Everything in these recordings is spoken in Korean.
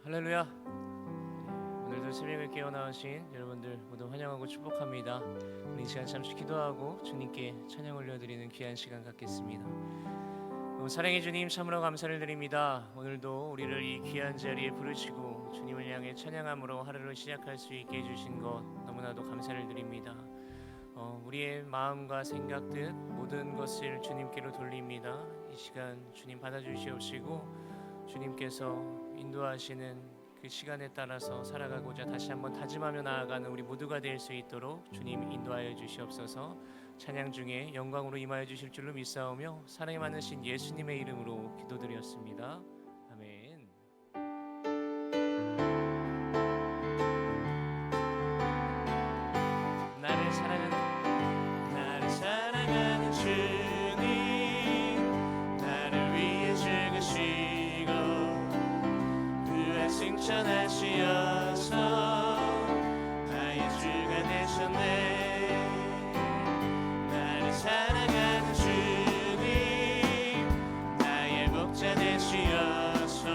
할렐루야. 오늘도 새벽에 깨어나오신 여러분들 모두 환영하고 축복합니다. 우리 이 시간 잠시 기도하고 주님께 찬양 올려드리는 귀한 시간 갖겠습니다. 사랑의 주님, 참으로 감사를 드립니다. 오늘도 우리를 이 귀한 자리에 부르시고 주님을 향해 찬양함으로 하루를 시작할 수 있게 해주신 것 너무나도 감사를 드립니다. 우리의 마음과 생각들 모든 것을 주님께로 돌립니다. 이 시간 주님 받아주시옵시고 주님께서 인도하시는 그 시간에 따라서 살아가고자 다시 한번 다짐하며 나아가는 우리 모두가 될 수 있도록 주님 인도하여 주시옵소서. 찬양 중에 영광으로 임하여 주실 줄로 믿사오며 사랑이 많으신 예수님의 이름으로 기도드렸습니다. 아멘. 나를 사랑하는 주님, 나를 위해 죽으시고 승천하시어서 나의 주가 되셨네. 나를 사랑하는 주님, 나의 목자 되시어서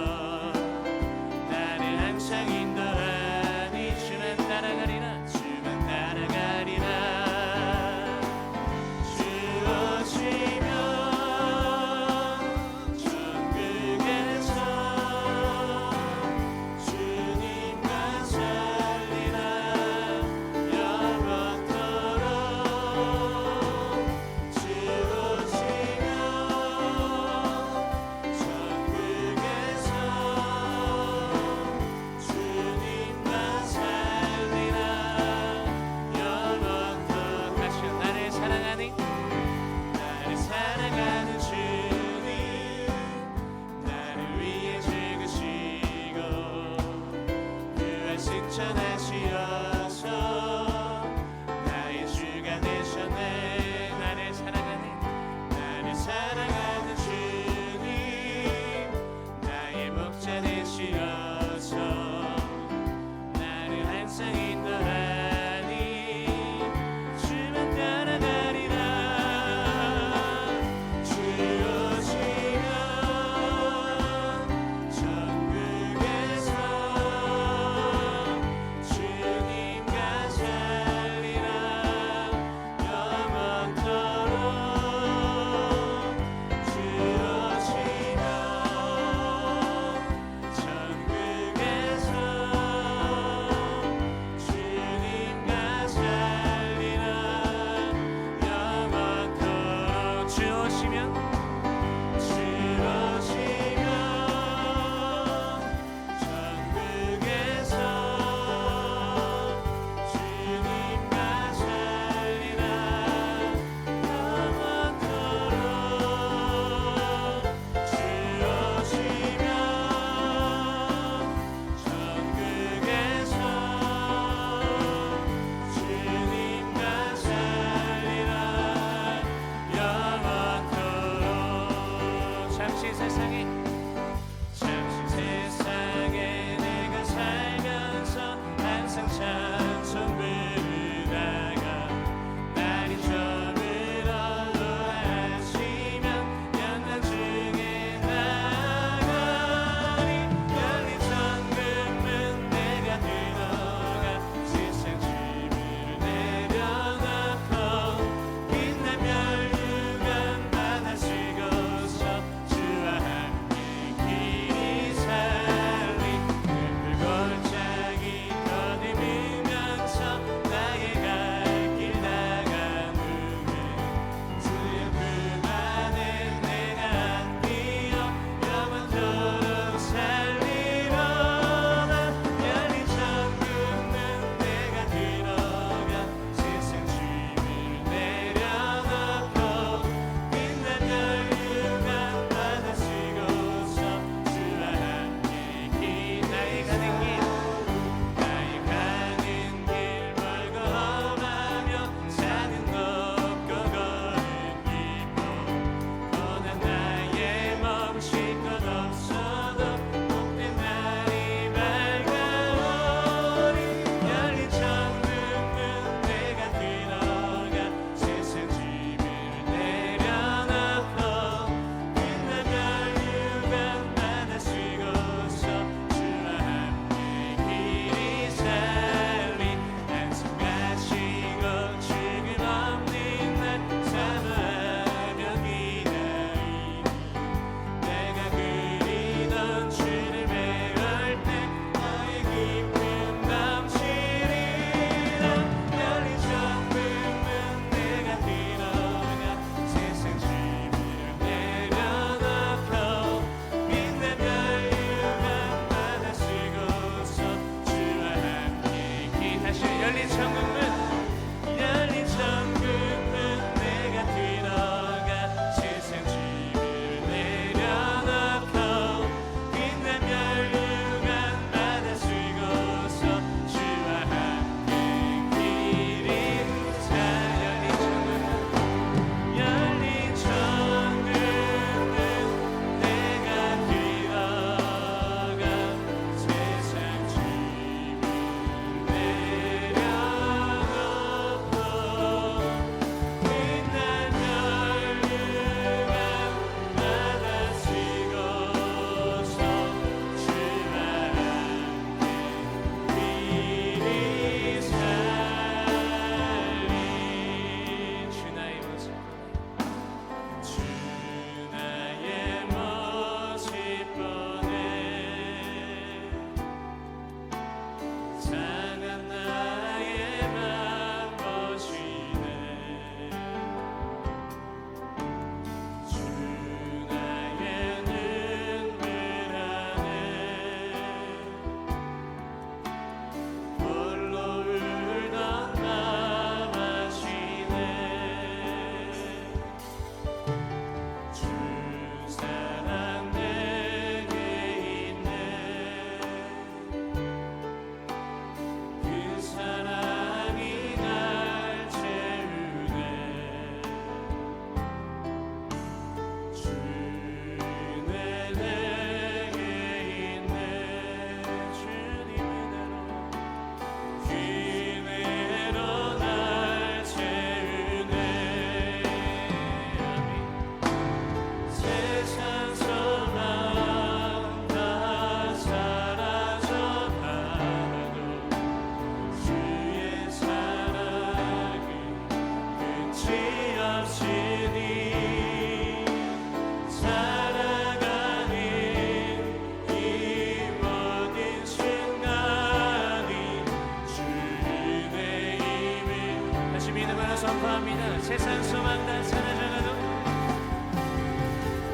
세상 소망 다 사라져가도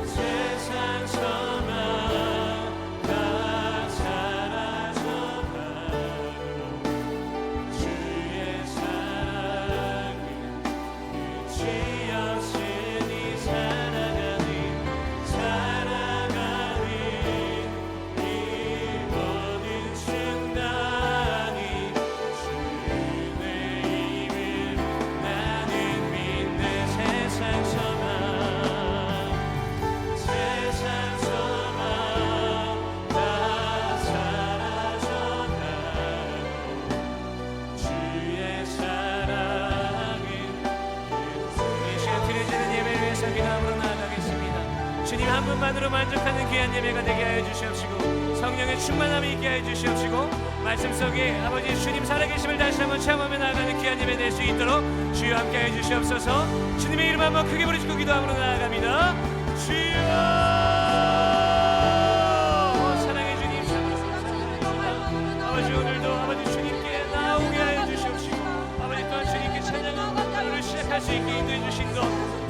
세상 소망 다 사라져가도 주의 사랑은 끝이 없으니 살아가니 이 모든 순간이 주의 힘을 나는 믿네. 세상 소망 다 사라져가도 주의 사랑은 이 시간 드려지는 예배를 위해서 기도함으로 나아가겠습니다. 주님 한 분만으로 만족하는 귀한 예배가 되게 하여 주시옵시고 성령의 충만함이 있게 하여 주시옵시고 말씀 속에 아버지 주님 살아계심을 다시 한번 체험하며 나아가는 귀한 예배 될 수 있도록 주여 함께 하여 주시옵소서. 주님의 이름 한번 크게 부르시고 기도함으로 나아갑니다. 주여 사랑의 주님 아버지 오늘도 아버지 주님께 나오게 하여 주시옵시고 아버지 또한 주님께 찬양하고 하루를 시작할 수 있게 인도해 주신 것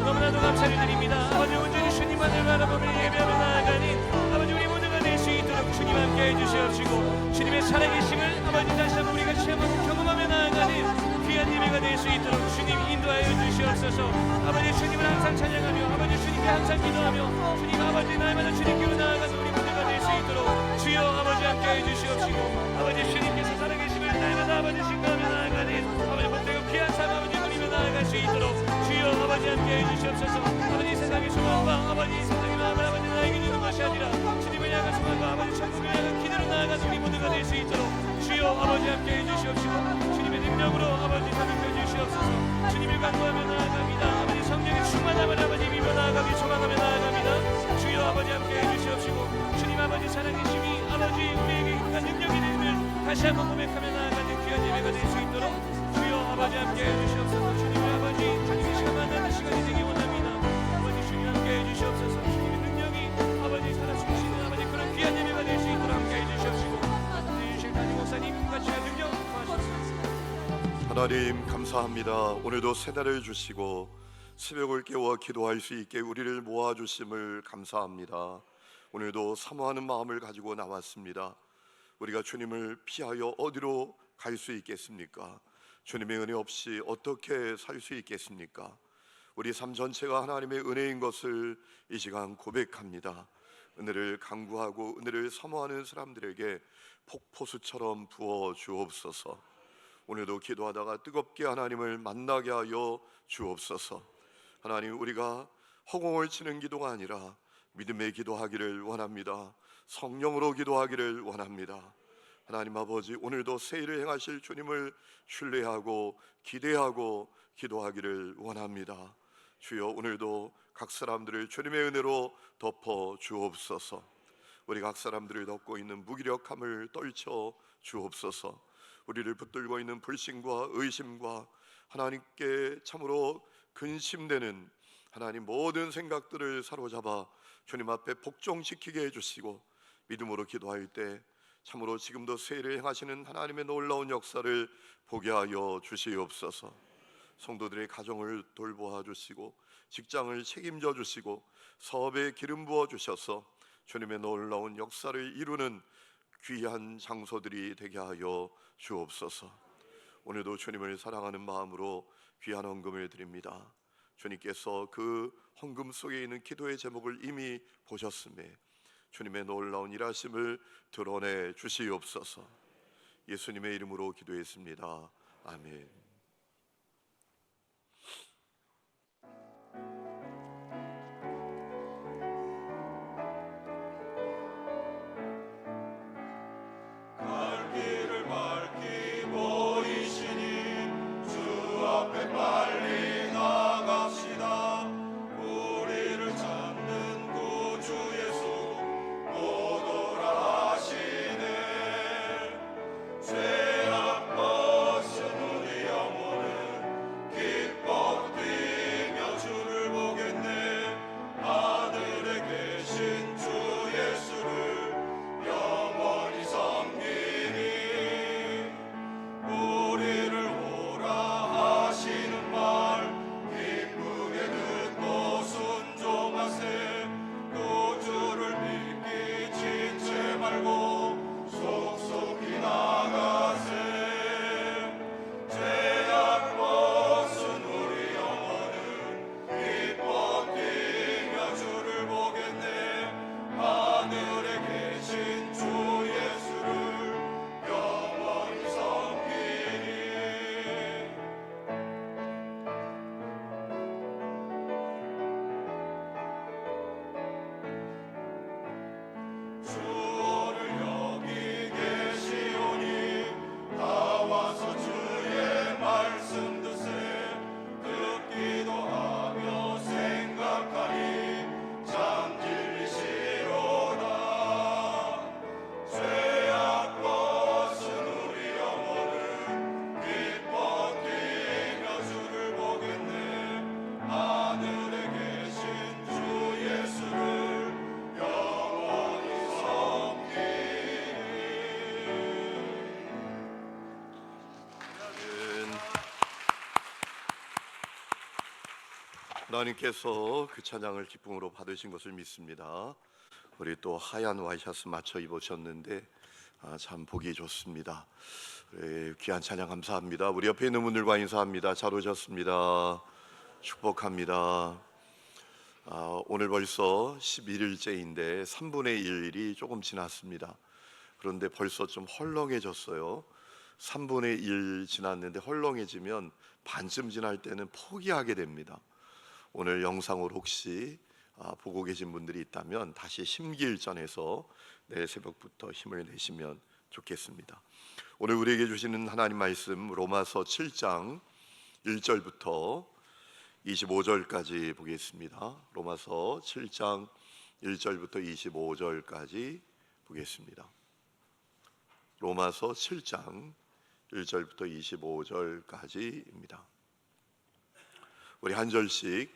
너무나도 감사를 드립니다. 아버지 온전히 주님만을 바라보며 예배하며 나아가니 아버지 우리 모두가 될 수 있도록 주님 함께 해주시옵시고 주님의 살아계심을 아버지 다시 한번 우리가 체험하고 경험하며 나아가는 귀한 예배가 될 수 있도록 주님 인도하여 주시옵소서. 아버지 주님을 항상 찬양하며 아버지 주님께 항상 기도하며 주님 아버지 날마다 주님께로 나아가는 우리 모두가 될 수 있도록 주여 아버지 함께 해주시옵시고 아버지 주님께서 살아계심을 날마다 아버지 증거하며 나아가는 아버지 복되고 귀한 삶 아버지 누리며 나아갈 수 있도록 주여 아버지 함께 해주시옵소서. 아버지 세상의 소망과 아버지 세상의 마음을 아버지 나에게 주는 것이 아니라 주님을 향한 소망과 아버지 천국을 향한 기대로 나아가는 우리 모두가 될 수 있도록 주여 아버지 함께 해주시옵시고 주님의 능력으로 아버지 사득해 주시옵소서. 주님을 간구하며 나아갑니다. 아버지 성령의 충만함을 아버지 믿어 나아가기 소망하며 나아갑니다. 주여 아버지 함께 해주시옵시고 주님 아버지 살아계심이 아버지 우리에게 힘과 능력이 되는 다시 한번 고백하며 나아가는 귀한 예배가 될 수 있도록 주여 아버지 함께 해주시옵소서. 주님의 아버지 주님의 시간 만나는 시간이 되기 원합니다. 아버지 주님 함께 해주시옵소서. 주님의 능력이 아버지 살아 숨쉬는 아버지 그런 귀한 예배가 될 수 있도록 함께 해주시옵시고 주실 담임 목사님 같이 능력 하나님 감사합니다. 오늘도 새날을 주시고 새벽을 깨워 기도할 수 있게 우리를 모아주심을 감사합니다. 오늘도 사모하는 마음을 가지고 나왔습니다. 우리가 주님을 피하여 어디로 갈 수 있겠습니까? 주님의 은혜 없이 어떻게 살 수 있겠습니까? 우리 삶 전체가 하나님의 은혜인 것을 이 시간 고백합니다. 은혜를 간구하고 은혜를 사모하는 사람들에게 폭포수처럼 부어 주옵소서. 오늘도 기도하다가 뜨겁게 하나님을 만나게 하여 주옵소서. 하나님 우리가 허공을 치는 기도가 아니라 믿음의 기도하기를 원합니다. 성령으로 기도하기를 원합니다. 하나님 아버지 오늘도 새 일을 행하실 주님을 신뢰하고 기대하고 기도하기를 원합니다. 주여 오늘도 각 사람들을 주님의 은혜로 덮어 주옵소서. 우리 각 사람들을 덮고 있는 무기력함을 떨쳐 주옵소서. 우리를 붙들고 있는 불신과 의심과 하나님께 참으로 근심되는 하나님 모든 생각들을 사로잡아 주님 앞에 복종시키게 해주시고 믿음으로 기도할 때 참으로 지금도 새 일을 행하시는 하나님의 놀라운 역사를 보게 하여 주시옵소서. 성도들의 가정을 돌보아 주시고 직장을 책임져 주시고 사업에 기름 부어 주셔서 주님의 놀라운 역사를 이루는 귀한 장소들이 되게 하여 주옵소서. 오늘도 주님을 사랑하는 마음으로 귀한 헌금을 드립니다. 주님께서 그 헌금 속에 있는 기도의 제목을 이미 보셨음에 주님의 놀라운 일하심을 드러내 주시옵소서. 예수님의 이름으로 기도했습니다. 아멘. 죄악 벗은 우리 영 주를 여기 계시오니 나와서 주의 말씀 듣세 듣기도 하며 생각하니 참 진리시로다 죄악 벗은 우리 영혼은 기뻐 뛰며 주를 보겠네 하늘에 계신 주 예수를 영원히 섬기리. 하나님께서 그 찬양을 기쁨으로 받으신 것을 믿습니다. 우리 또 하얀 와이셔츠 맞춰 입으셨는데 참 보기 좋습니다. 귀한 찬양 감사합니다. 우리 옆에 있는 분들과 인사합니다. 잘 오셨습니다. 축복합니다. 오늘 벌써 11일째인데 3분의 1일이 조금 지났습니다. 그런데 벌써 좀 헐렁해졌어요. 3분의 1 지났는데 헐렁해지면 반쯤 지날 때는 포기하게 됩니다. 오늘 영상으로 혹시 보고 계신 분들이 있다면 다시 심기일전에서 내일 새벽부터 힘을 내시면 좋겠습니다. 오늘 우리에게 주시는 하나님 말씀 로마서 7장 1절부터 25절까지 보겠습니다. 로마서 7장 1절부터 25절까지 보겠습니다. 로마서 7장 1절부터 25절까지입니다. 우리 한 절씩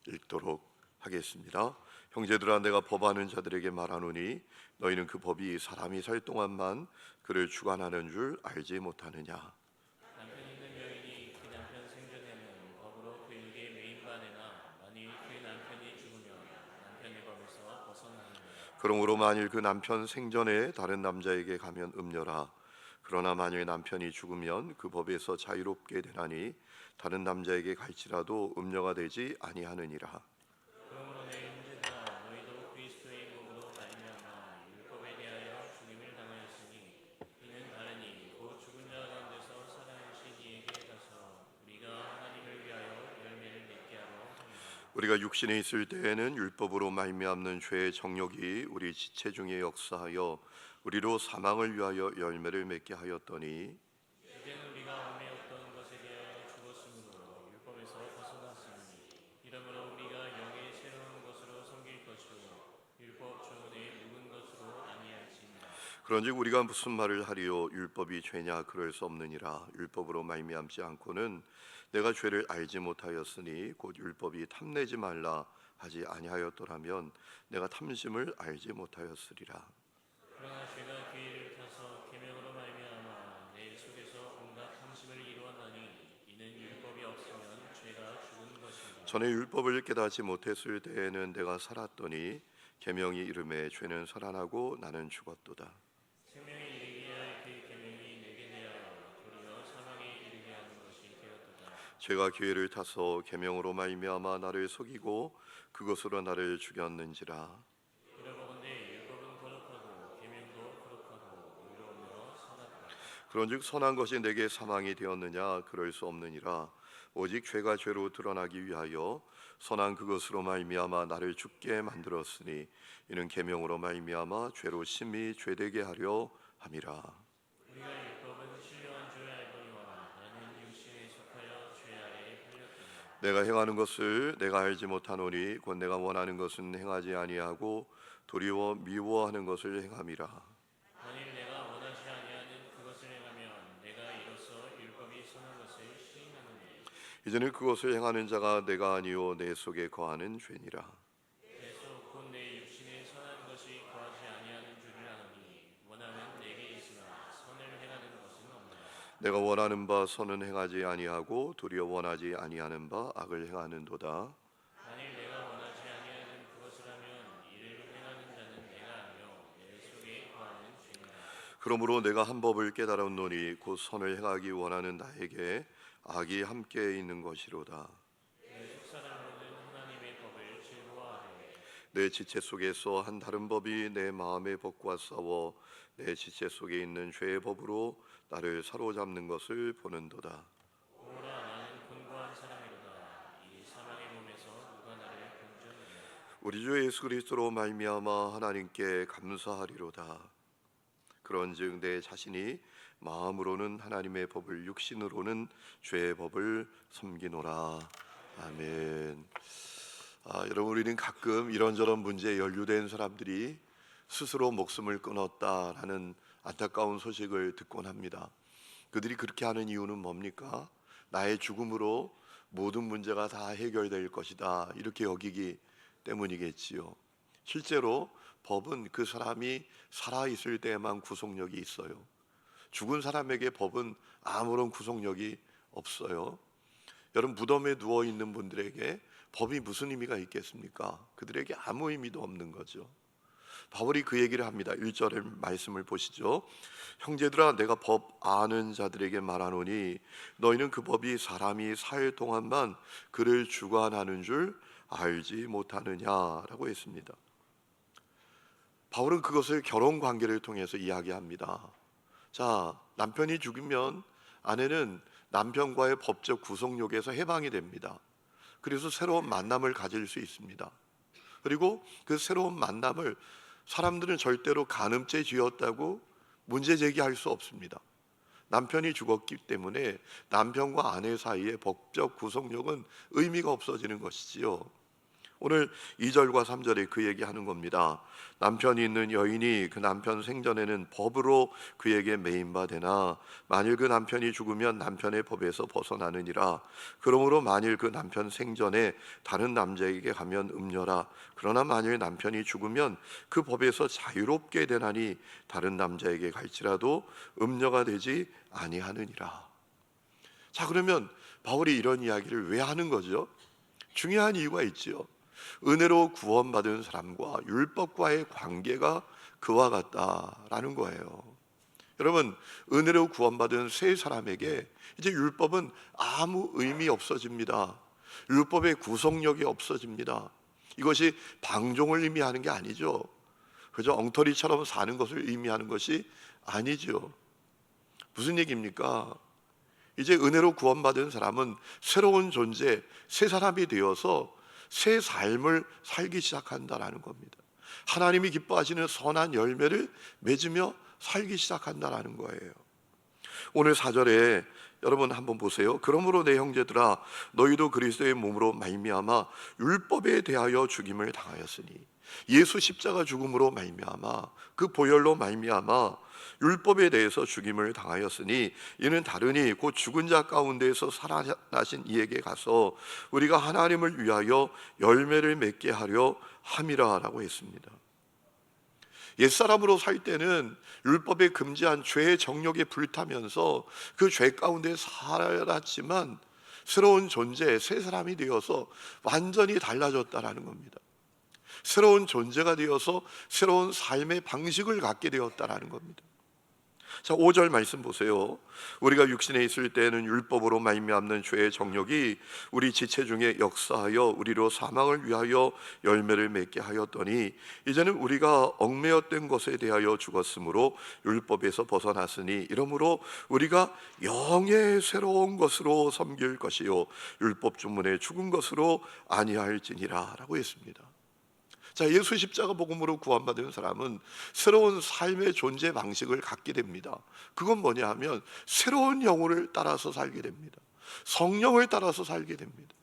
읽도록 하겠습니다. 형제들아 내가 법하는 자들에게 말하노니 너희는 그 법이 사람이 살 동안만 그를 주관하는 줄 알지 못하느냐. 남편 있는 여인이 그 남편 생전에는 법으로 그에게 매인받으나 만일 그 남편이 죽으면 남편의 법에서 벗어나느니라. 그러므로 만일 그 남편 생전에 다른 남자에게 가면 음녀라. 그러나 만일 남편이 죽으면 그 법에서 자유롭게 되나니 다른 남자에게 갈지라도 음녀가 되지 아니하느니라. 그러므로 내 형제들아 너희도 그리스도의 몸으로 말미암아 율법에 대하여 죽임을 당하였으니 이는 다르니 곧 죽은 자 가운데서 살아나신 이에게 가서 우리가 하나님을 위하여 열매를 맺게 하려 함이라. 우리가 육신에 있을 때에는 율법으로 말미암는 죄의 정욕이 우리 지체 중에 역사하여 우리로 사망을 위하여 열매를 맺게 하였더니 이제는 우리가 몸에 없던 것에 대하여 죽었으므로 율법에서 벗어났으니 이러므로 우리가 영의 새로운 것으로 섬길 것이요 율법 조문에 묵은 것으로 아니할지니라. 그런즉 우리가 무슨 말을 하리요 율법이 죄냐 그럴 수 없느니라. 율법으로 말미암지 않고는 내가 죄를 알지 못하였으니 곧 율법이 탐내지 말라 하지 아니하였더라면 내가 탐심을 알지 못하였으리라. 그러나 죄가 기회를 타서 계명으로 말미암아 내 속에서 온갖 탐심을 이루었나니 이는 율법이 없으면 죄가 죽은 것이라. 전에 율법을 깨닫지 못했을 때에는 내가 살았더니 계명이 이름에 죄는 살아나고 나는 죽었도다. 생명에 이르게 할 그 계명이 내게 대하여 도리어 사망에 이르게 하는 것이 되었도다. 죄가 기회를 타서 계명으로 말미암아 나를 속이고 그것으로 나를 죽였는지라. 이러보건대 율법은 거룩하고 계명도 거룩하고 의로우며 선하다. 그런즉 선한 것이 내게 사망이 되었느냐 그럴 수 없느니라. 오직 죄가 죄로 드러나기 위하여 선한 그것으로 말미암아 나를 죽게 만들었으니 이는 계명으로 말미암아 죄로 심히 죄되게 하려 함이라. 우리가 율법은 신령한 줄을 알거니와 나는 육신에 속하여 죄 아래에 팔렸도다. 내가 행하는 것을 내가 알지 못하노니 곧 내가 원하는 것은 행하지 아니하고 도리어 미워하는 것을 행함이라. 만일 내가 원하지 아니하는 그것을 행하면 내가 이로써 율법이 선한 것을 시인하노니 이제는 그것을 행하는 자가 내가 아니요 내 속에 거하는 죄니라. 내 속 곧 내 육신에 선한 것이 거하지 아니하는 줄을 아노니 원함은 내게 있으나 선을 행하는 것은 없노라. 내가 원하는 바 선은 행하지 아니하고 도리어 원하지 아니하는 바 악을 행하는도다. 만일 내가 원하지 아니하는 그것을 하면 이를 행하는 자는 내가 아니요 내 속에 거하는 죄니라. 그러므로 내가 한 법을 깨달았노니 곧 선을 행하기 원하는 나에게 악이 함께 있는 것이로다. 내 속사람으로는 하나님의 법을 즐거워하되 내 지체 속에서 한 다른 법이 내 마음의 법과 싸워 내 지체 속에 있는 죄의 법으로 나를 사로잡는 것을 보는도다. 오라 나는 곤고한 사람이로다. 이 사망의 몸에서 누가 나를 건져내리라. 우리 주 예수 그리스도로 말미암아 하나님께 감사하리로다. 그런즉 내 자신이 마음으로는 하나님의 법을, 육신으로는 죄의 법을 섬기노라. 아멘. 여러분, 우리는 가끔 이런저런 문제에 연루된 사람들이 스스로 목숨을 끊었다라는 안타까운 소식을 듣곤 합니다. 그들이 그렇게 하는 이유는 뭡니까? 나의 죽음으로 모든 문제가 다 해결될 것이다, 이렇게 여기기 때문이겠지요. 실제로 법은 그 사람이 살아있을 때에만 구속력이 있어요. 죽은 사람에게 법은 아무런 구속력이 없어요. 여러분, 무덤에 누워있는 분들에게 법이 무슨 의미가 있겠습니까? 그들에게 아무 의미도 없는 거죠. 바울이 그 얘기를 합니다. 1절의 말씀을 보시죠. 형제들아, 내가 법 아는 자들에게 말하노니 너희는 그 법이 사람이 살 동안만 그를 주관하는 줄 알지 못하느냐라고 했습니다. 바울은 그것을 결혼 관계를 통해서 이야기합니다. 자, 남편이 죽으면 아내는 남편과의 법적 구속력에서 해방이 됩니다. 그래서 새로운 만남을 가질 수 있습니다. 그리고 그 새로운 만남을 사람들은 절대로 간음죄 지었다고 문제 제기할 수 없습니다. 남편이 죽었기 때문에 남편과 아내 사이의 법적 구속력은 의미가 없어지는 것이지요. 오늘 2절과 3절에 그 얘기하는 겁니다. 남편이 있는 여인이 그 남편 생전에는 법으로 그에게 매인바 되나 만일 그 남편이 죽으면 남편의 법에서 벗어나느니라. 그러므로 만일 그 남편 생전에 다른 남자에게 가면 음녀라. 그러나 만일 남편이 죽으면 그 법에서 자유롭게 되나니 다른 남자에게 갈지라도 음녀가 되지 아니하느니라. 자, 그러면 바울이 이런 이야기를 왜 하는 거죠? 중요한 이유가 있지요. 은혜로 구원받은 사람과 율법과의 관계가 그와 같다라는 거예요. 여러분, 은혜로 구원받은 새 사람에게 이제 율법은 아무 의미 없어집니다. 율법의 구속력이 없어집니다. 이것이 방종을 의미하는 게 아니죠. 그저 엉터리처럼 사는 것을 의미하는 것이 아니죠. 무슨 얘기입니까? 이제 은혜로 구원받은 사람은 새로운 존재, 새 사람이 되어서 새 삶을 살기 시작한다라는 겁니다. 하나님이 기뻐하시는 선한 열매를 맺으며 살기 시작한다라는 거예요. 오늘 4절에 여러분 한번 보세요. 그러므로 내 형제들아, 너희도 그리스도의 몸으로 말미암아 율법에 대하여 죽임을 당하였으니, 예수 십자가 죽음으로 말미암아 그 보혈로 말미암아 율법에 대해서 죽임을 당하였으니 이는 다르니 곧 죽은 자 가운데에서 살아나신 이에게 가서 우리가 하나님을 위하여 열매를 맺게 하려 함이라라고 했습니다. 옛사람으로 살 때는 율법에 금지한 죄의 정욕에 불타면서 그 죄 가운데 살았지만 새로운 존재, 새 사람이 되어서 완전히 달라졌다라는 겁니다. 새로운 존재가 되어서 새로운 삶의 방식을 갖게 되었다라는 겁니다. 자, 5절 말씀 보세요. 우리가 육신에 있을 때에는 율법으로 말미암는 죄의 정욕이 우리 지체 중에 역사하여 우리로 사망을 위하여 열매를 맺게 하였더니 이제는 우리가 얽매였던 것에 대하여 죽었으므로 율법에서 벗어났으니 이러므로 우리가 영의 새로운 것으로 섬길 것이요 율법 주문에 죽은 것으로 아니할지니라 라고 했습니다. 자, 예수 십자가 복음으로 구원받은 사람은 새로운 삶의 존재 방식을 갖게 됩니다. 그건 뭐냐 하면 새로운 영혼을 따라서 살게 됩니다. 성령을 따라서 살게 됩니다.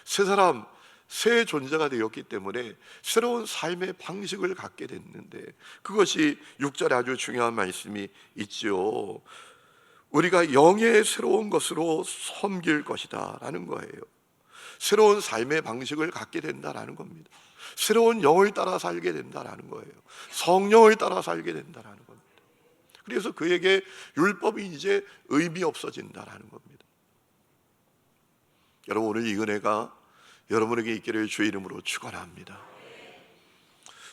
새 사람, 새 존재가 되었기 때문에 새로운 삶의 방식을 갖게 됐는데 그것이 6절에 아주 중요한 말씀이 있죠. 우리가 영의 새로운 것으로 섬길 것이다 라는 거예요. 새로운 삶의 방식을 갖게 된다라는 겁니다. 새로운 영을 따라 살게 된다라는 거예요. 성령을 따라 살게 된다라는 겁니다. 그래서 그에게 율법이 이제 의미 없어진다라는 겁니다. 여러분, 오늘 이 은혜가 여러분에게 있기를 주의 이름으로 축원합니다.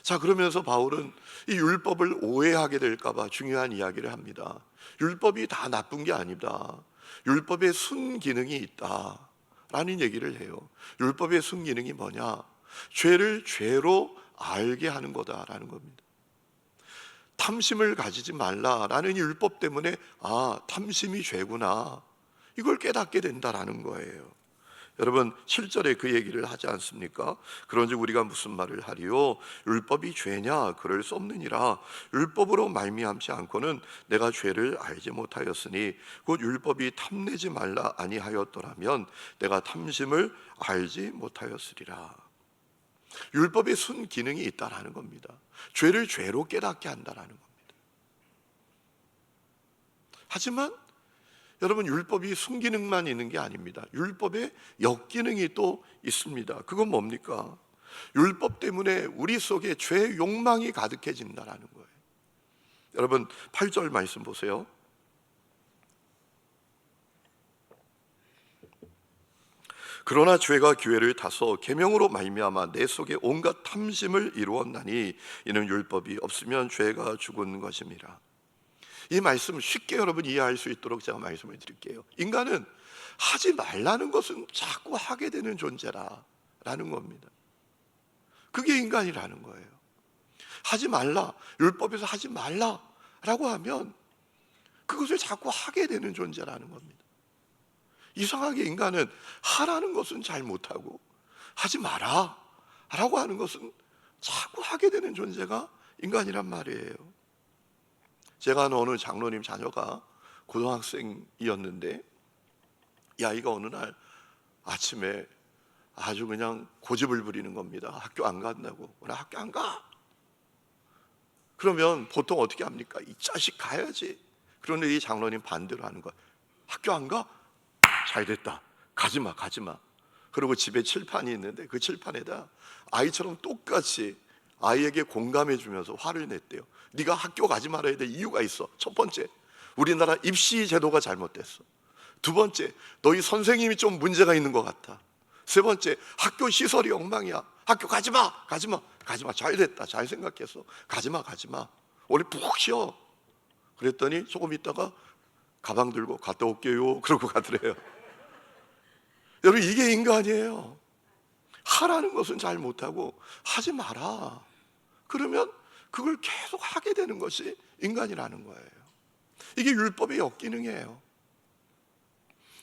자, 그러면서 바울은 이 율법을 오해하게 될까 봐 중요한 이야기를 합니다. 율법이 다 나쁜 게 아니다. 율법에 순기능이 있다 라는 얘기를 해요. 율법의 순기능이 뭐냐? 죄를 죄로 알게 하는 거다라는 겁니다. 탐심을 가지지 말라라는 율법 때문에 아, 탐심이 죄구나, 이걸 깨닫게 된다라는 거예요. 여러분 7절에 그 얘기를 하지 않습니까? 그런즉 우리가 무슨 말을 하리요? 율법이 죄냐? 그럴 수 없느니라. 율법으로 말미암지 않고는 내가 죄를 알지 못하였으니 곧 율법이 탐내지 말라 아니하였더라면 내가 탐심을 알지 못하였으리라. 율법의 순기능이 있다라는 겁니다. 죄를 죄로 깨닫게 한다라는 겁니다. 하지만 여러분 율법이 순기능만 있는 게 아닙니다. 율법에 역기능이 또 있습니다. 그건 뭡니까? 율법 때문에 우리 속에 죄의 욕망이 가득해진다라는 거예요. 여러분 8절 말씀 보세요. 그러나 죄가 기회를 타서 계명으로 말미암아 내 속에 온갖 탐심을 이루었나니 이는 율법이 없으면 죄가 죽은 것임이라. 이 말씀 쉽게 여러분 이해할 수 있도록 제가 말씀을 드릴게요. 인간은 하지 말라는 것은 자꾸 하게 되는 존재라는 겁니다. 그게 인간이라는 거예요. 하지 말라, 율법에서 하지 말라라고 하면 그것을 자꾸 하게 되는 존재라는 겁니다. 이상하게 인간은 하라는 것은 잘 못하고 하지 마라 라고 하는 것은 자꾸 하게 되는 존재가 인간이란 말이에요. 제가 아는 어느 장로님 자녀가 고등학생이었는데 이 아이가 어느 날 아침에 아주 그냥 고집을 부리는 겁니다. 학교 안 간다고. 오늘 학교 안 가. 그러면 보통 어떻게 합니까? 이 자식 가야지. 그런데 이 장로님 반대로 하는 거야. 학교 안 가? 잘 됐다. 가지마. 그리고 집에 칠판이 있는데 그 칠판에다 아이처럼 똑같이 아이에게 공감해 주면서 화를 냈대요. 네가 학교 가지 말아야 될 이유가 있어. 첫 번째, 우리나라 입시 제도가 잘못됐어. 두 번째, 너희 선생님이 좀 문제가 있는 것 같아. 세 번째, 학교 시설이 엉망이야. 학교 가지마. 잘 됐다. 잘 생각했어. 가지마. 원래 푹 쉬어. 그랬더니 조금 있다가 가방 들고 갔다 올게요. 그러고 가더래요. 여러분 이게 인간이에요. 하라는 것은 잘 못하고 하지 마라. 그러면 그걸 계속 하게 되는 것이 인간이라는 거예요. 이게 율법의 역기능이에요.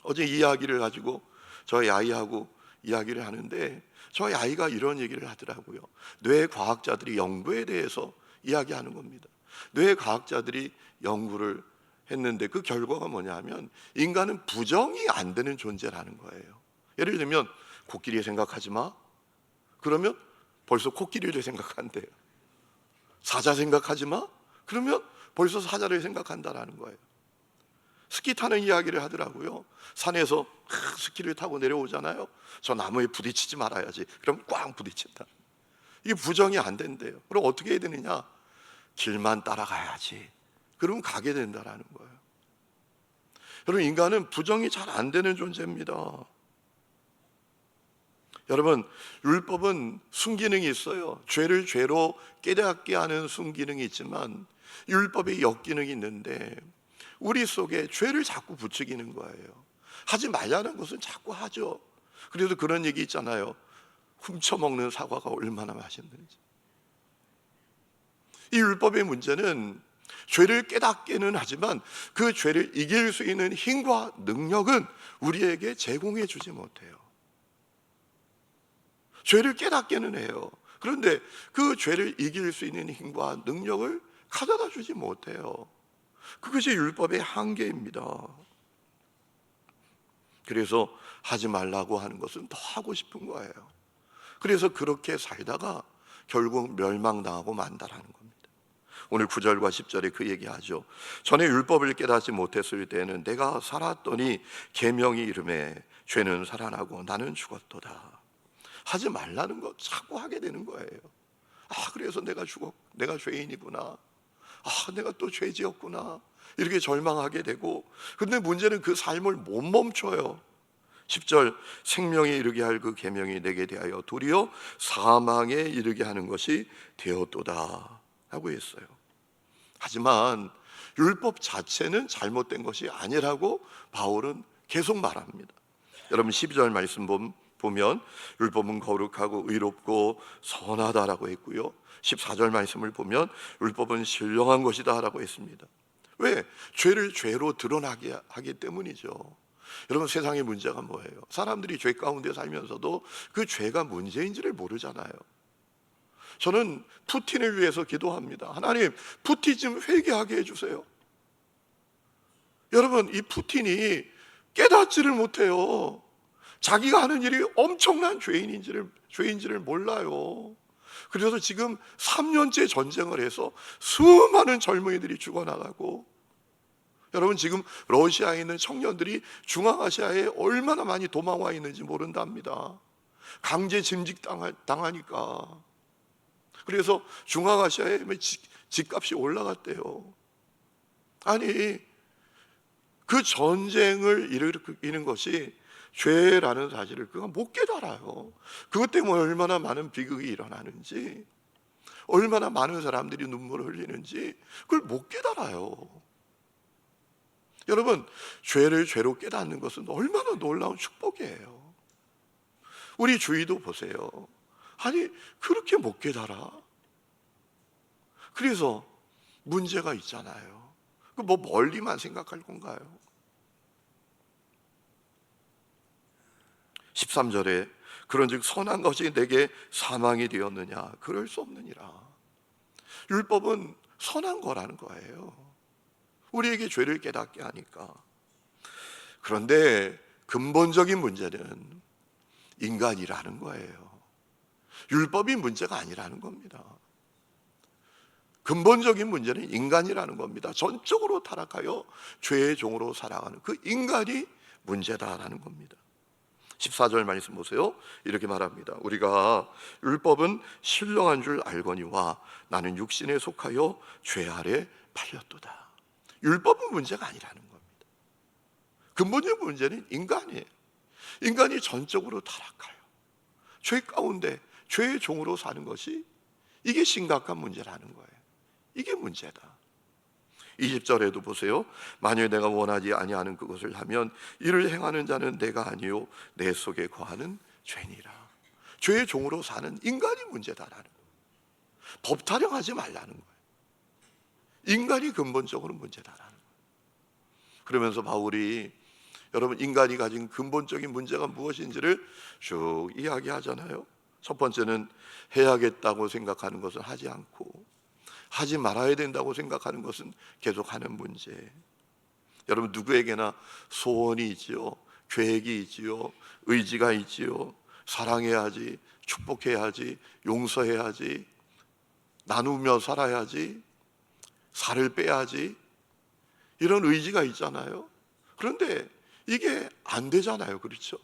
어제 이 이야기를 가지고 저희 아이하고 이야기를 하는데 저희 아이가 이런 얘기를 하더라고요. 뇌과학자들이 연구에 대해서 이야기하는 겁니다. 뇌과학자들이 연구를 했는데 그 결과가 뭐냐면 인간은 부정이 안 되는 존재라는 거예요. 예를 들면 코끼리 생각하지 마. 그러면 벌써 코끼리를 생각한대요. 사자 생각하지 마. 그러면 벌써 사자를 생각한다라는 거예요. 스키 타는 이야기를 하더라고요. 산에서 스키를 타고 내려오잖아요. 저 나무에 부딪히지 말아야지. 그럼 꽝 부딪힌다. 이게 부정이 안 된대요. 그럼 어떻게 해야 되느냐? 길만 따라가야지. 그러면 가게 된다라는 거예요. 여러분 인간은 부정이 잘 안 되는 존재입니다. 여러분 율법은 순기능이 있어요. 죄를 죄로 깨닫게 하는 순기능이 있지만 율법의 역기능이 있는데 우리 속에 죄를 자꾸 부추기는 거예요. 하지 말라는 것은 자꾸 하죠. 그래도 그런 얘기 있잖아요. 훔쳐먹는 사과가 얼마나 맛있는지. 이 율법의 문제는 죄를 깨닫게는 하지만 그 죄를 이길 수 있는 힘과 능력은 우리에게 제공해 주지 못해요. 죄를 깨닫게는 해요. 그런데 그 죄를 이길 수 있는 힘과 능력을 가져다 주지 못해요. 그것이 율법의 한계입니다. 그래서 하지 말라고 하는 것은 더 하고 싶은 거예요. 그래서 그렇게 살다가 결국 멸망당하고 만다라는 겁니다. 오늘 9절과 10절에 그 얘기하죠. 전에 율법을 깨닫지 못했을 때는 내가 살았더니 계명이 이름에 죄는 살아나고 나는 죽었도다. 하지 말라는 거 자꾸 하게 되는 거예요. 그래서 내가 죄인이구나. 내가 또 죄 지었구나. 이렇게 절망하게 되고, 근데 문제는 그 삶을 못 멈춰요. 10절 생명에 이르게 할 그 계명이 내게 대하여 도리어 사망에 이르게 하는 것이 되었도다 하고 했어요. 하지만 율법 자체는 잘못된 것이 아니라고 바울은 계속 말합니다. 여러분 12절 말씀 보면 율법은 거룩하고 의롭고 선하다라고 했고요. 14절 말씀을 보면 율법은 신령한 것이다 라고 했습니다. 왜? 죄를 죄로 드러나게 하기 때문이죠. 여러분, 세상의 문제가 뭐예요? 사람들이 죄 가운데 살면서도 그 죄가 문제인지를 모르잖아요. 저는 푸틴을 위해서 기도합니다. 하나님, 푸틴 좀 회개하게 해주세요. 여러분, 이 푸틴이 깨닫지를 못해요. 자기가 하는 일이 엄청난 죄인지를 몰라요. 그래서 지금 3년째 전쟁을 해서 수많은 젊은이들이 죽어나가고, 여러분, 지금 러시아에 있는 청년들이 중앙아시아에 얼마나 많이 도망와 있는지 모른답니다. 강제 짐직 당하니까. 그래서 중앙아시아에 집값이 올라갔대요. 아니, 그 전쟁을 일으키는 것이 죄라는 사실을 그가 못 깨달아요. 그것 때문에 얼마나 많은 비극이 일어나는지, 얼마나 많은 사람들이 눈물을 흘리는지 그걸 못 깨달아요. 여러분, 죄를 죄로 깨닫는 것은 얼마나 놀라운 축복이에요. 우리 주위도 보세요. 아니, 그렇게 못 깨달아? 그래서 문제가 있잖아요. 뭐 멀리만 생각할 건가요? 13절에 그런즉 선한 것이 내게 사망이 되었느냐? 그럴 수 없느니라. 율법은 선한 거라는 거예요. 우리에게 죄를 깨닫게 하니까. 그런데 근본적인 문제는 인간이라는 거예요. 율법이 문제가 아니라는 겁니다. 근본적인 문제는 인간이라는 겁니다. 전적으로 타락하여 죄의 종으로 살아가는 그 인간이 문제다라는 겁니다. 14절 말씀 보세요. 이렇게 말합니다. 우리가 율법은 신령한 줄 알거니와 나는 육신에 속하여 죄 아래 팔렸도다. 율법은 문제가 아니라는 겁니다. 근본적인 문제는 인간이에요. 인간이 전적으로 타락하여 죄 가운데 죄의 종으로 사는 것이, 이게 심각한 문제라는 거예요. 이게 문제다. 20절에도 보세요. 만일 내가 원하지 아니하는 그것을 하면 이를 행하는 자는 내가 아니요 내 속에 거하는 죄니라. 죄의 종으로 사는 인간이 문제다라는 거예요. 법 타령하지 말라는 거예요. 인간이 근본적으로 문제다라는 거예요. 그러면서 바울이, 여러분, 인간이 가진 근본적인 문제가 무엇인지를 쭉 이야기하잖아요. 첫 번째는 해야겠다고 생각하는 것은 하지 않고, 하지 말아야 된다고 생각하는 것은 계속하는 문제. 여러분, 누구에게나 소원이 있지요, 계획이 있지요, 의지가 있지요. 사랑해야지, 축복해야지, 용서해야지, 나누며 살아야지, 살을 빼야지, 이런 의지가 있잖아요. 그런데 이게 안 되잖아요. 그렇죠?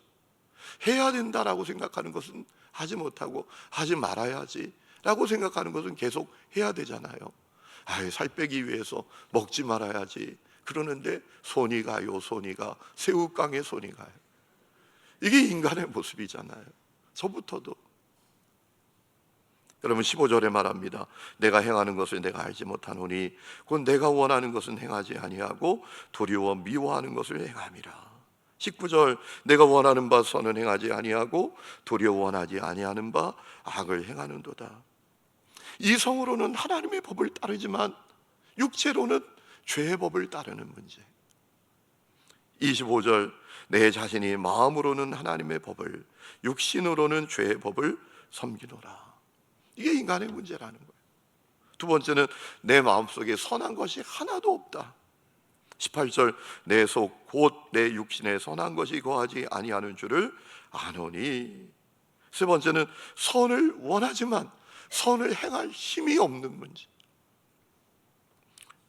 해야 된다라고 생각하는 것은 하지 못하고, 하지 말아야지 라고 생각하는 것은 계속 해야 되잖아요. 살 빼기 위해서 먹지 말아야지 그러는데 손이 가요, 손이 가. 새우깡에 손이 가요. 이게 인간의 모습이잖아요. 저부터도. 여러분, 15절에 말합니다. 내가 행하는 것을 내가 알지 못하노니 곧 내가 원하는 것은 행하지 아니하고 도리어 미워하는 것을 행함이라. 19절, 내가 원하는 바 선은 행하지 아니하고 도리어 원하지 아니하는 바 악을 행하는도다. 이성으로는 하나님의 법을 따르지만 육체로는 죄의 법을 따르는 문제. 25절, 내 자신이 마음으로는 하나님의 법을, 육신으로는 죄의 법을 섬기노라. 이게 인간의 문제라는 거예요. 두 번째는 내 마음속에 선한 것이 하나도 없다. 18절, 내 속 곧 내 육신에 선한 것이 거하지 아니하는 줄을 아노니. 세 번째는 선을 원하지만 선을 행할 힘이 없는 문제.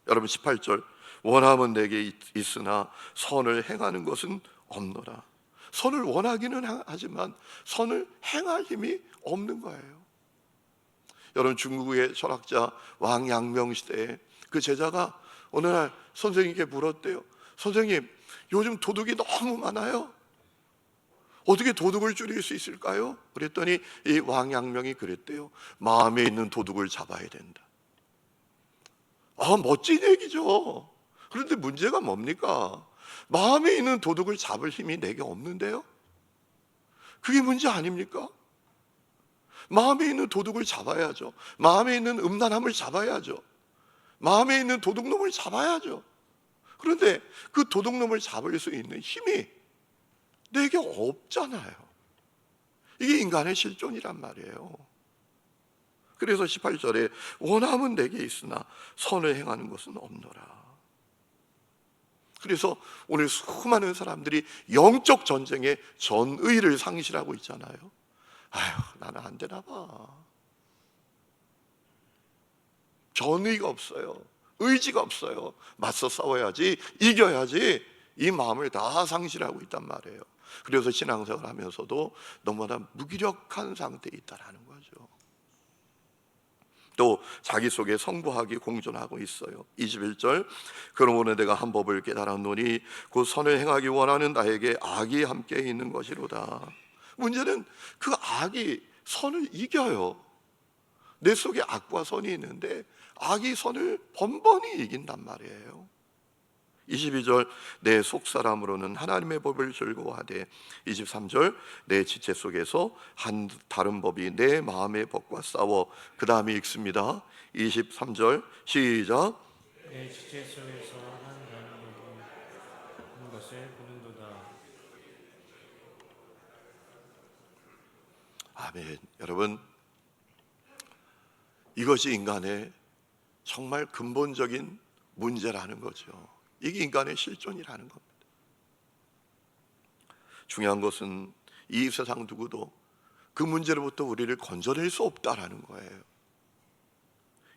여러분, 18절, 원함은 내게 있으나 선을 행하는 것은 없노라. 선을 원하기는 하지만 선을 행할 힘이 없는 거예요. 여러분, 중국의 철학자 왕양명 시대에 그 제자가 어느 날 선생님께 물었대요. 선생님, 요즘 도둑이 너무 많아요. 어떻게 도둑을 줄일 수 있을까요? 그랬더니 이 왕양명이 그랬대요. 마음에 있는 도둑을 잡아야 된다. 멋진 얘기죠. 그런데 문제가 뭡니까? 마음에 있는 도둑을 잡을 힘이 내게 없는데요? 그게 문제 아닙니까? 마음에 있는 도둑을 잡아야죠. 마음에 있는 음란함을 잡아야죠. 마음에 있는 도둑놈을 잡아야죠. 그런데 그 도둑놈을 잡을 수 있는 힘이 내게 없잖아요. 이게 인간의 실존이란 말이에요. 그래서 18절에 원함은 내게 있으나 선을 행하는 것은 없노라. 그래서 오늘 수많은 사람들이 영적 전쟁에 전의를 상실하고 있잖아요. 아휴, 나는 안 되나 봐. 전의가 없어요. 의지가 없어요. 맞서 싸워야지, 이겨야지, 이 마음을 다 상실하고 있단 말이에요. 그래서 신앙생활 하면서도 너무나 무기력한 상태에 있다라는 거죠. 또 자기 속에 성부학이 공존하고 있어요. 21절, 그러므로 내가 한 법을 깨달았노니 곧 선을 행하기 원하는 나에게 악이 함께 있는 것이로다. 문제는 그 악이 선을 이겨요. 내 속에 악과 선이 있는데 악이 선을 번번이 이긴단 말이에요. 22절, 내 속사람으로는 하나님의 법을 즐거워하되, 23절, 내 지체 속에서 한 다른 법이 내 마음의 법과 싸워. 그 다음에 읽습니다. 23절 시작. 내 지체 속에서 한 다른 법이 한 것을 보는도다. 아멘. 여러분, 이것이 인간의 정말 근본적인 문제라는 거죠. 이게 인간의 실존이라는 겁니다. 중요한 것은 이 세상 누구도 그 문제로부터 우리를 건져낼 수 없다라는 거예요.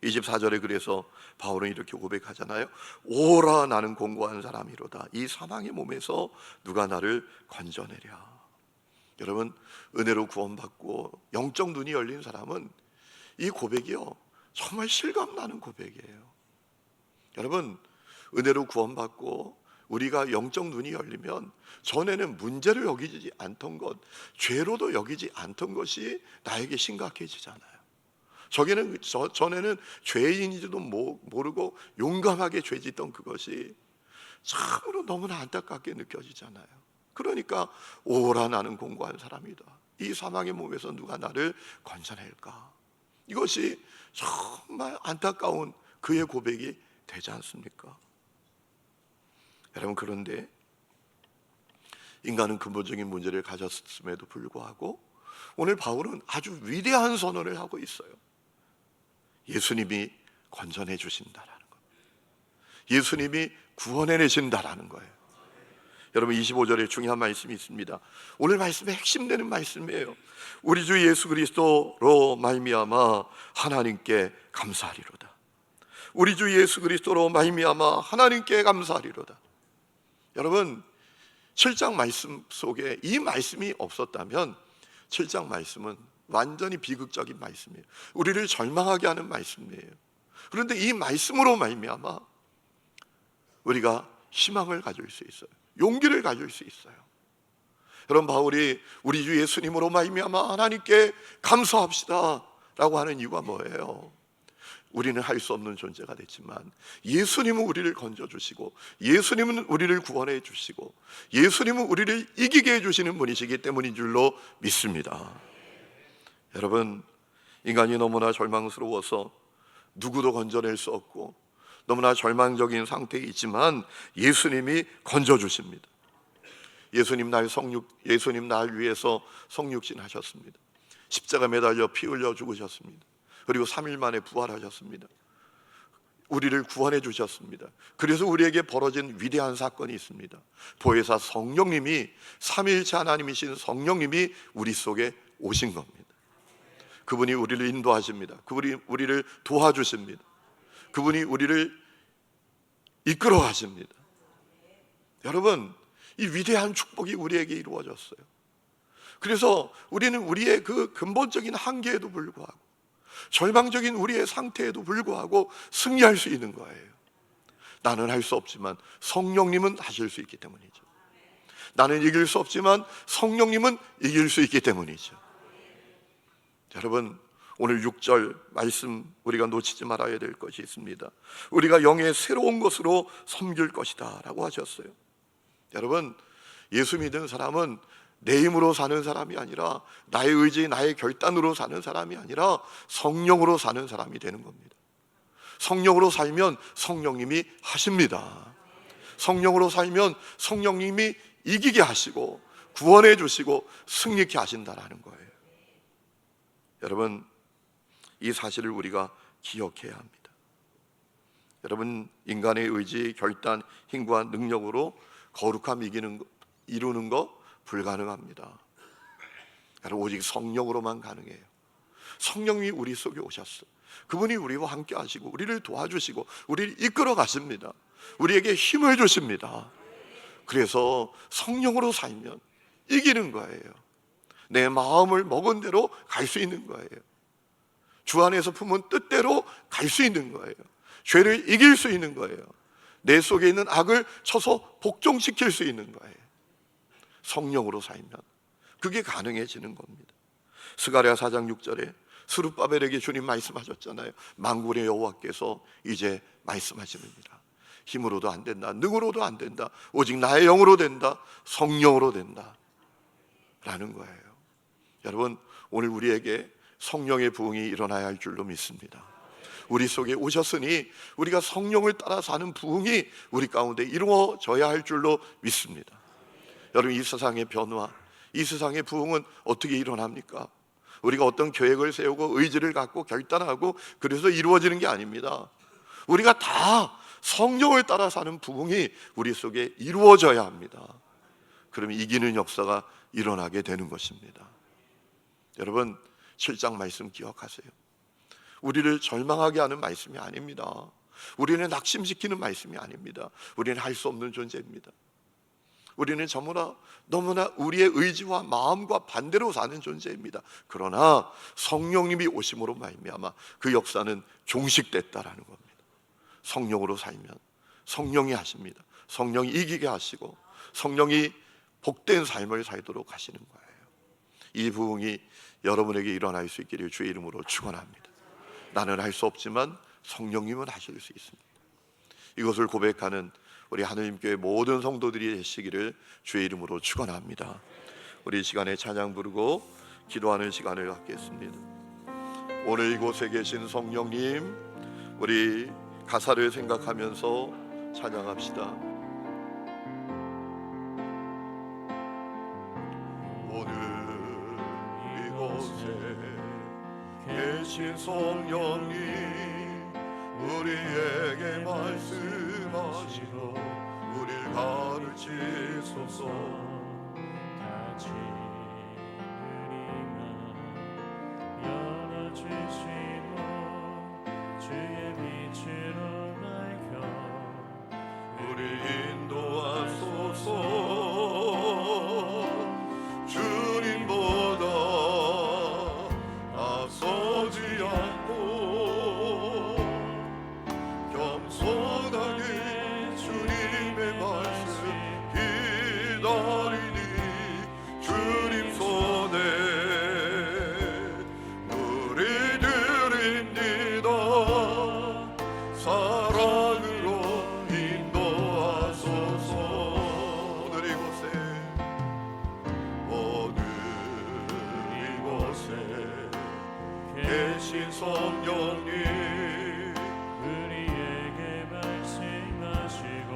24절에 그래서 바울은 이렇게 고백하잖아요. 오라, 나는 공고한 사람이로다. 이 사망의 몸에서 누가 나를 건져내랴. 여러분, 은혜로 구원받고 영적 눈이 열린 사람은 이 고백이요, 정말 실감나는 고백이에요. 여러분, 은혜로 구원받고 우리가 영적 눈이 열리면 전에는 문제를 여기지 않던 것, 죄로도 여기지 않던 것이 나에게 심각해지잖아요. 전에는 죄인인지도 모르고 용감하게 죄짓던 그것이 참으로 너무나 안타깝게 느껴지잖아요. 그러니까 오라, 나는 공고한 사람이다. 이 사망의 몸에서 누가 나를 건져낼까? 이것이 정말 안타까운 그의 고백이 되지 않습니까? 여러분, 그런데 인간은 근본적인 문제를 가졌음에도 불구하고 오늘 바울은 아주 위대한 선언을 하고 있어요. 예수님이 건져내 주신다라는 것, 예수님이 구원해내신다라는 거예요. 여러분, 25절에 중요한 말씀이 있습니다. 오늘 말씀의 핵심되는 말씀이에요. 우리 주 예수 그리스도로 말미암아 하나님께 감사하리로다. 우리 주 예수 그리스도로 말미암아 하나님께 감사하리로다. 여러분, 7장 말씀 속에 이 말씀이 없었다면 7장 말씀은 완전히 비극적인 말씀이에요. 우리를 절망하게 하는 말씀이에요. 그런데 이 말씀으로 말미암아 우리가 희망을 가질 수 있어요. 용기를 가질 수 있어요. 여러분, 바울이 우리 주 예수님으로 말미암아 하나님께 감사합시다 라고 하는 이유가 뭐예요? 우리는 할 수 없는 존재가 됐지만 예수님은 우리를 건져주시고, 예수님은 우리를 구원해 주시고, 예수님은 우리를 이기게 해주시는 분이시기 때문인 줄로 믿습니다. 여러분, 인간이 너무나 절망스러워서 누구도 건져낼 수 없고 너무나 절망적인 상태에 있지만 예수님이 건져주십니다. 예수님 날 위해서 성육신 하셨습니다. 십자가 매달려 피 흘려 죽으셨습니다. 그리고 3일 만에 부활하셨습니다. 우리를 구원해 주셨습니다. 그래서 우리에게 벌어진 위대한 사건이 있습니다. 보혜사 성령님이, 삼위일체 하나님이신 성령님이 우리 속에 오신 겁니다. 그분이 우리를 인도하십니다. 그분이 우리를 도와주십니다. 그분이 우리를 이끌어 가십니다. 여러분, 이 위대한 축복이 우리에게 이루어졌어요. 그래서 우리는 우리의 그 근본적인 한계에도 불구하고, 절망적인 우리의 상태에도 불구하고 승리할 수 있는 거예요. 나는 할 수 없지만 성령님은 하실 수 있기 때문이죠. 나는 이길 수 없지만 성령님은 이길 수 있기 때문이죠. 여러분, 오늘 6절 말씀 우리가 놓치지 말아야 될 것이 있습니다. 우리가 영의 새로운 것으로 섬길 것이다 라고 하셨어요. 여러분, 예수 믿는 사람은 내 힘으로 사는 사람이 아니라, 나의 의지, 나의 결단으로 사는 사람이 아니라 성령으로 사는 사람이 되는 겁니다. 성령으로 살면 성령님이 하십니다. 성령으로 살면 성령님이 이기게 하시고 구원해 주시고 승리케 하신다라는 거예요. 여러분, 이 사실을 우리가 기억해야 합니다. 여러분, 인간의 의지, 결단, 힘과 능력으로 거룩함 이루는 거 불가능합니다. 여러분, 오직 성령으로만 가능해요. 성령이 우리 속에 오셨어요. 그분이 우리와 함께 하시고 우리를 도와주시고 우리를 이끌어 가십니다. 우리에게 힘을 주십니다. 그래서 성령으로 살면 이기는 거예요. 내 마음을 먹은 대로 갈 수 있는 거예요. 주 안에서 품은 뜻대로 갈 수 있는 거예요. 죄를 이길 수 있는 거예요. 내 속에 있는 악을 쳐서 복종시킬 수 있는 거예요. 성령으로 살면 그게 가능해지는 겁니다. 스가랴 4장 6절에 스룹바벨에게 주님 말씀하셨잖아요. 만군의 여호와께서 이제 말씀하십니다. 힘으로도 안 된다, 능으로도 안 된다, 오직 나의 영으로 된다, 성령으로 된다 라는 거예요. 여러분, 오늘 우리에게 성령의 부흥이 일어나야 할 줄로 믿습니다. 우리 속에 오셨으니 우리가 성령을 따라 사는 부흥이 우리 가운데 이루어져야 할 줄로 믿습니다. 여러분, 이 세상의 변화, 이 세상의 부흥은 어떻게 일어납니까? 우리가 어떤 계획을 세우고 의지를 갖고 결단하고 그래서 이루어지는 게 아닙니다. 우리가 다 성령을 따라 사는 부흥이 우리 속에 이루어져야 합니다. 그러면 이기는 역사가 일어나게 되는 것입니다. 여러분, 7장 말씀 기억하세요. 우리를 절망하게 하는 말씀이 아닙니다. 우리는 낙심시키는 말씀이 아닙니다. 우리는 할 수 없는 존재입니다. 우리는 너무나 우리의 의지와 마음과 반대로 사는 존재입니다. 그러나 성령님이 오심으로 말미암아 그 역사는 종식됐다라는 겁니다. 성령으로 살면 성령이 하십니다. 성령이 이기게 하시고 성령이 복된 삶을 살도록 하시는 거예요. 이 부흥이 여러분에게 일어날 수 있기를 주의 이름으로 축원합니다. 나는 할 수 없지만 성령님은 하실 수 있습니다. 이것을 고백하는 우리 하느님교회 모든 성도들이 되시기를 주의 이름으로 축원합니다. 우리 이 시간에 찬양 부르고 기도하는 시간을 갖겠습니다. 오늘 이곳에 계신 성령님, 우리 가사를 생각하면서 찬양합시다. 오늘 이곳에 계신 성령님, 우리에게 말씀하시고 우리를 가르치소서. 다시 은혜가 열어주시고 주의 빛으로 밝혀 우리 인도하소서. 주님보다 앞서지 않고 겸손하게 주님의 말씀 기다리니 주님 손에 우리 드립니다. 사랑으로 인도하소서. 오늘 이곳에 계신 성령님, 우리에게 말씀하시고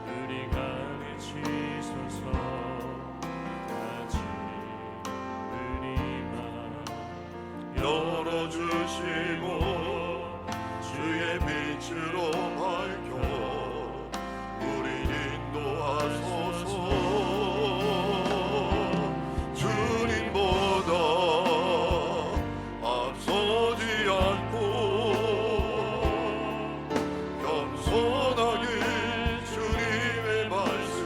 우리 가르치소서. 다시 우리 맘 열어주시고 주의 빛으로 밝혀 우리 인도하소서. 주님보다 앞서지 않고 겸손하게 주님의 말씀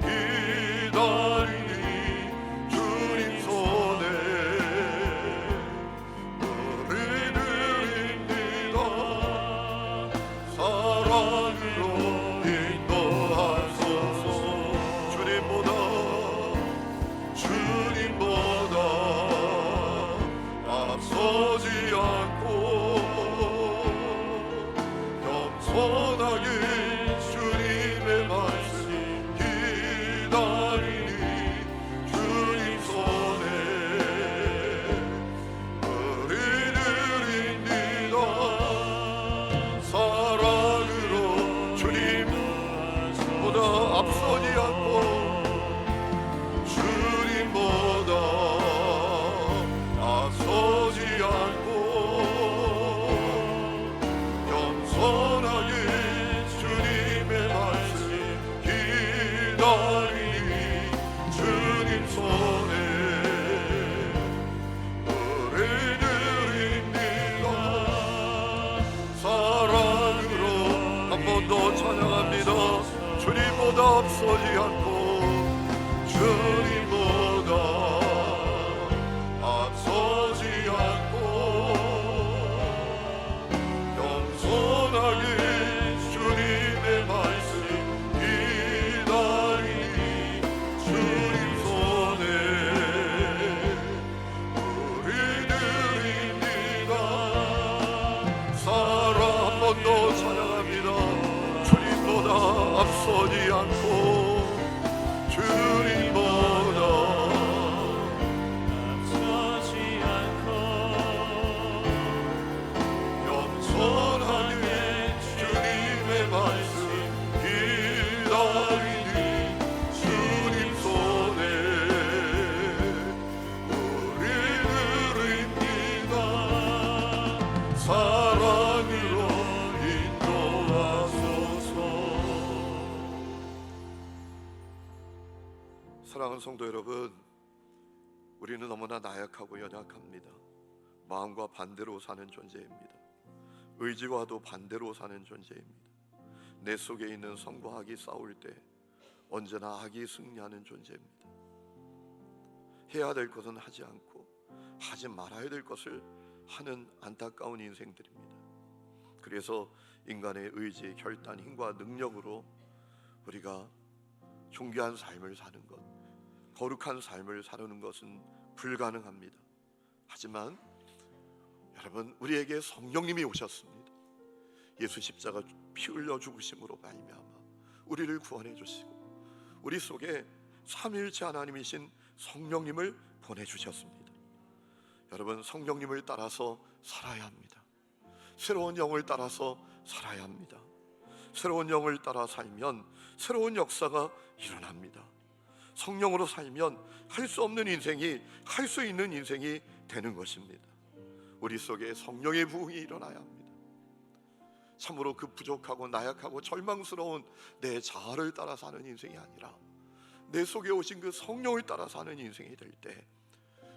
기다리니 주님 손에 우리 드립니다. 주님보다 앞서지 않고 주님보다 앞서지 않고 겸손하게 주님의 말씀 기다리니 주님 손에 우리들입니다. 사랑 한 번 더 찬양합니다. 주님보다 앞서지 않고 주님보다 앞서지 않고 겸손하게 주님의 말씀 기다리니 주님 손에 우리들입니다. 사랑으로 인도하소서. 사랑하는 성도 여러분, 우리는 너무나 나약하고 연약합니다. 마음과 반대로 사는 존재입니다. 의지와도 반대로 사는 존재입니다. 내 속에 있는 성과 악이 싸울 때 언제나 악이 승리하는 존재입니다. 해야 될 것은 하지 않고 하지 말아야 될 것을 하는 안타까운 인생들입니다. 그래서 인간의 의지, 결단, 힘과 능력으로 우리가 존귀한 삶을 사는 것, 거룩한 삶을 사는 것은 불가능합니다. 하지만 여러분, 우리에게 성령님이 오셨습니다. 예수 십자가 피 흘려 죽으심으로 말미암아 우리를 구원해 주시고 우리 속에 삼위일체 하나님이신 성령님을 보내주셨습니다. 여러분, 성령님을 따라서 살아야 합니다. 새로운 영을 따라서 살아야 합니다. 새로운 영을 따라 살면 새로운 역사가 일어납니다. 성령으로 살면 할 수 없는 인생이 할 수 있는 인생이 되는 것입니다. 우리 속에 성령의 부흥이 일어나야 합니다. 참으로 그 부족하고 나약하고 절망스러운 내 자아를 따라 사는 인생이 아니라 내 속에 오신 그 성령을 따라 사는 인생이 될 때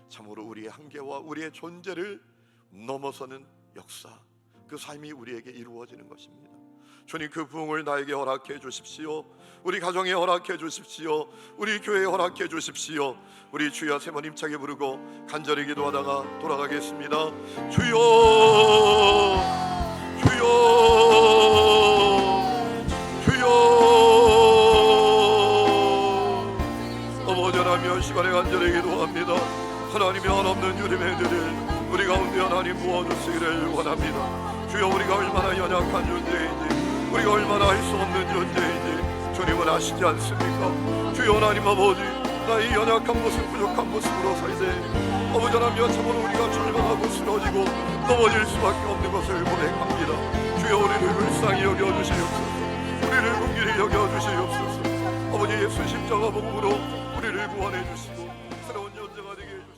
참으로 우리의 한계와 우리의 존재를 넘어서는 역사, 그 삶이 우리에게 이루어지는 것입니다. 주님, 그 부흥을 나에게 허락해 주십시오. 우리 가정에 허락해 주십시오. 우리 교회에 허락해 주십시오. 우리 주여 세 번 힘차게 부르고 간절히 기도하다가 돌아가겠습니다. 주여, 주여, 주여. 아버지 하나님, 시간에 간절히 기도합니다. 하나님의 한없는 주님의 들을 우리 가운데 하나님 부어주시기를 원합니다. 주여, 우리가 얼마나 연약한 존재인지, 우리가 얼마나 할 수 없는 존재인지 주님은 아시지 않습니까? 주여 하나님 아버지, 나의 연약한 모습, 부족한 모습으로 살되 아버지 하나님, 참으로 우리가 절망하고 쓰러지고 넘어질 수밖에 없는 것을 고백합니다. 주여, 우리를 불쌍히 여겨주시옵소서. 우리를 긍휼히 여겨주시옵소서. 아버지, 예수 십자가 복음으로 우리를 구원해 주시고 새로운 존재가 되게 해주시옵소서.